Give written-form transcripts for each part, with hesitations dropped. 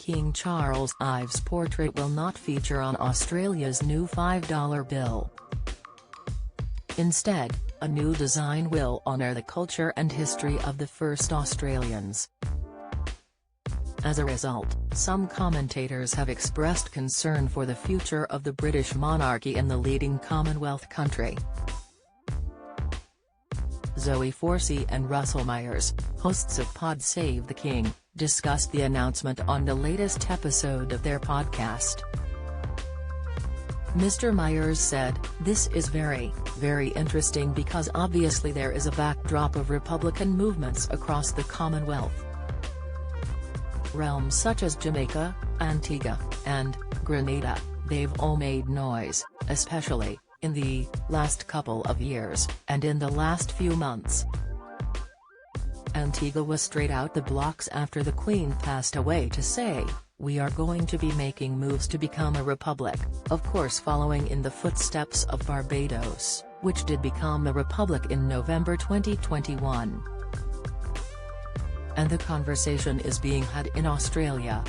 King Charles Ives portrait will not feature on Australia's new $5 bill. Instead, a new design will honour the culture and history of the first Australians. As a result, some commentators have expressed concern for the future of the British monarchy in the leading Commonwealth country. Zoe Forsey and Russell Myers, hosts of Pod Save the King, discussed the announcement on the latest episode of their podcast. Mr. Myers said, "This is very, very interesting because obviously there is a backdrop of Republican movements across the Commonwealth. Realms such as Jamaica, Antigua, and Grenada, they've all made noise, especially in the last couple of years, and in the last few months. Antigua was straight out the blocks after the Queen passed away to say, 'We are going to be making moves to become a republic,' of course following in the footsteps of Barbados, which did become a republic in November 2021. And the conversation is being had in Australia.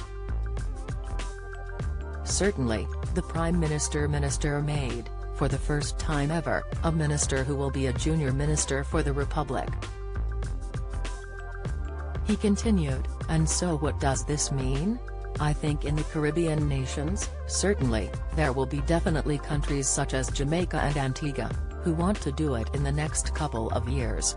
Certainly, the Prime Minister made, for the first time ever, a minister who will be a junior minister for the Republic." He continued, "And so what does this mean? I think in the Caribbean nations, certainly, there will be definitely countries such as Jamaica and Antigua, who want to do it in the next couple of years.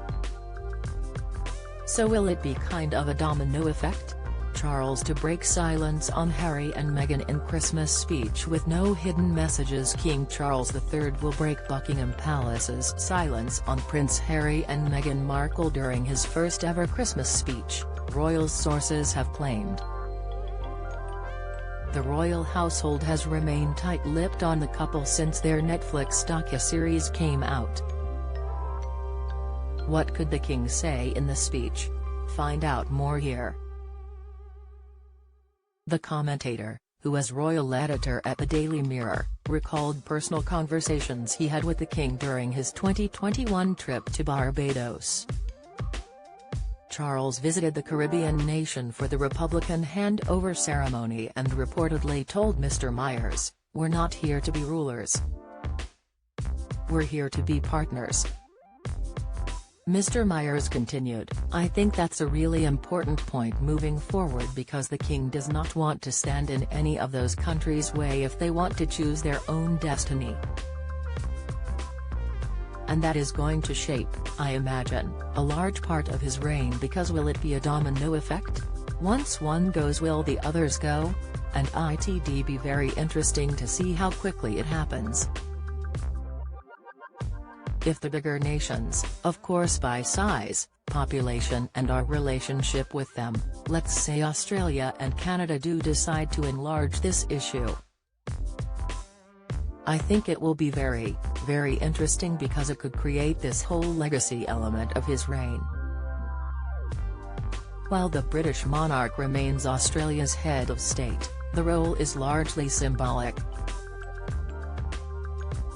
So will it be kind of a domino effect? Charles to break silence on Harry and Meghan in Christmas speech with no hidden messages. King Charles III will break Buckingham Palace's silence on Prince Harry and Meghan Markle during his first ever Christmas speech, royal sources have claimed. The royal household has remained tight-lipped on the couple since their Netflix docuseries came out. What could the king say in the speech? Find out more here. The commentator, who was royal editor at the Daily Mirror, recalled personal conversations he had with the king during his 2021 trip to Barbados. Charles visited the Caribbean nation for the Republican handover ceremony and reportedly told Mr. Myers, "We're not here to be rulers. We're here to be partners." Mr. Myers continued, "I think that's a really important point moving forward because the king does not want to stand in any of those countries' way if they want to choose their own destiny. And that is going to shape, I imagine, a large part of his reign because will it be a domino effect? Once one goes will the others go? And it'd be very interesting to see how quickly it happens. If the bigger nations, of course by size, population and our relationship with them, let's say Australia and Canada do decide to enlarge this issue. I think it will be very, very interesting because it could create this whole legacy element of his reign." While the British monarch remains Australia's head of state, the role is largely symbolic.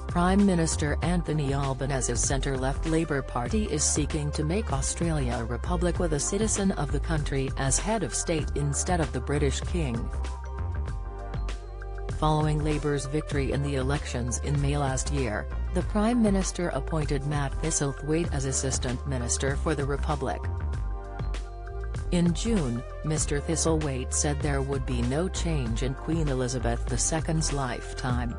Prime Minister Anthony Albanese's centre-left Labour Party is seeking to make Australia a republic with a citizen of the country as head of state instead of the British king. Following Labour's victory in the elections in May last year, the Prime Minister appointed Matt Thistlethwaite as Assistant Minister for the Republic. In June, Mr. Thistlethwaite said there would be no change in Queen Elizabeth II's lifetime.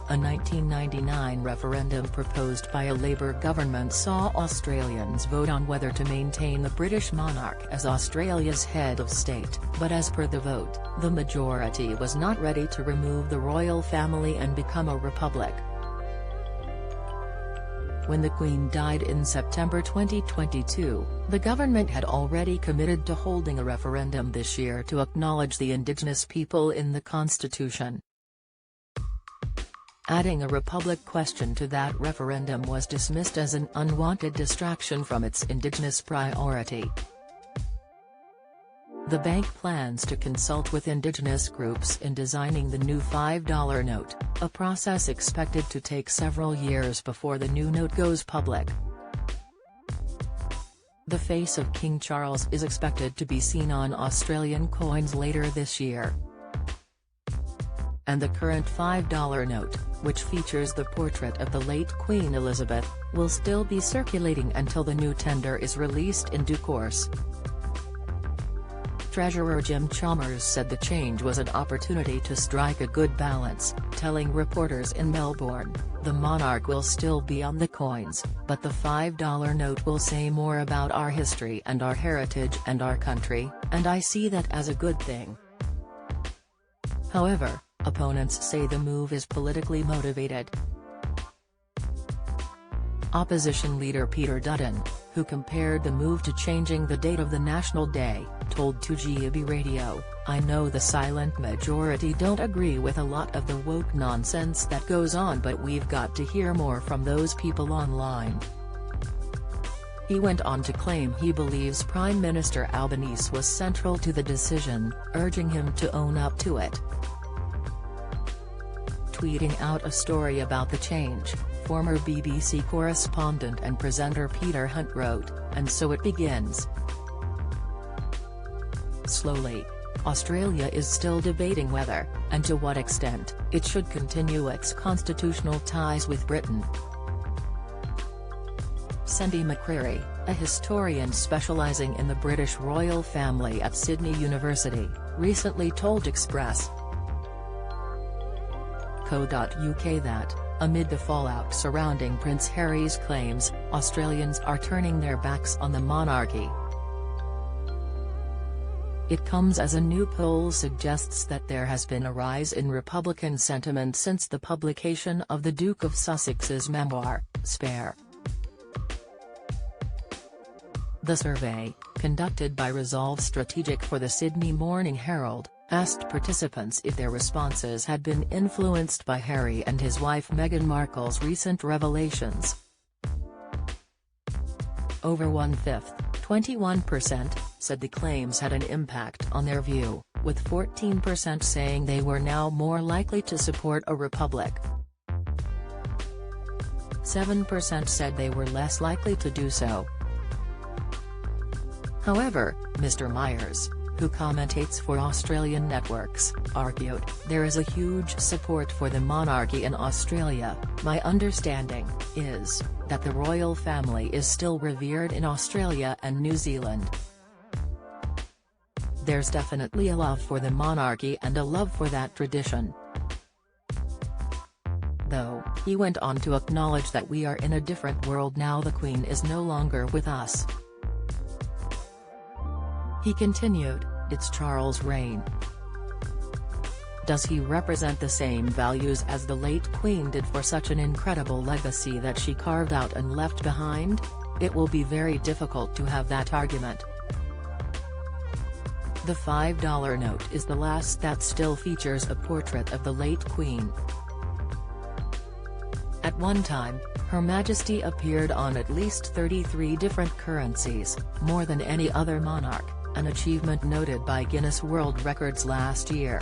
A 1999 referendum proposed by a Labour government saw Australians vote on whether to maintain the British monarch as Australia's head of state, but as per the vote, the majority was not ready to remove the royal family and become a republic. When the Queen died in September 2022, the government had already committed to holding a referendum this year to acknowledge the Indigenous people in the Constitution. Adding a republic question to that referendum was dismissed as an unwanted distraction from its Indigenous priority. The bank plans to consult with Indigenous groups in designing the new $5 note, a process expected to take several years before the new note goes public. The face of King Charles is expected to be seen on Australian coins later this year. And the current $5 note, which features the portrait of the late Queen Elizabeth, will still be circulating until the new tender is released in due course. Treasurer Jim Chalmers said the change was an opportunity to strike a good balance, telling reporters in Melbourne, "The monarch will still be on the coins, but the $5 note will say more about our history and our heritage and our country, and I see that as a good thing." However, opponents say the move is politically motivated. Opposition leader Peter Dutton, who compared the move to changing the date of the National Day, told 2GB Radio, "I know the silent majority don't agree with a lot of the woke nonsense that goes on, but we've got to hear more from those people online." He went on to claim he believes Prime Minister Albanese was central to the decision, urging him to own up to it. Tweeting out a story about the change, former BBC correspondent and presenter Peter Hunt wrote, "And so it begins. Slowly. Australia is still debating whether, and to what extent, it should continue its constitutional ties with Britain." Sandy McCreary, a historian specialising in the British royal family at Sydney University, recently told Express.co.uk that, amid the fallout surrounding Prince Harry's claims, Australians are turning their backs on the monarchy. It comes as a new poll suggests that there has been a rise in Republican sentiment since the publication of the Duke of Sussex's memoir, Spare. The survey, conducted by Resolve Strategic for the Sydney Morning Herald, asked participants if their responses had been influenced by Harry and his wife Meghan Markle's recent revelations. Over one-fifth, 21%, said the claims had an impact on their view, with 14% saying they were now more likely to support a republic. 7% said they were less likely to do so. However, Mr. Myers, who commentates for Australian networks, argued, "There is a huge support for the monarchy in Australia. My understanding is that the royal family is still revered in Australia and New Zealand. There's definitely a love for the monarchy and a love for that tradition." Though, he went on to acknowledge that we are in a different world now the Queen is no longer with us. He continued, "It's Charles' reign. Does he represent the same values as the late Queen did for such an incredible legacy that she carved out and left behind? It will be very difficult to have that argument." The $5 note is the last that still features a portrait of the late Queen. At one time, Her Majesty appeared on at least 33 different currencies, more than any other monarch, an achievement noted by Guinness World Records last year.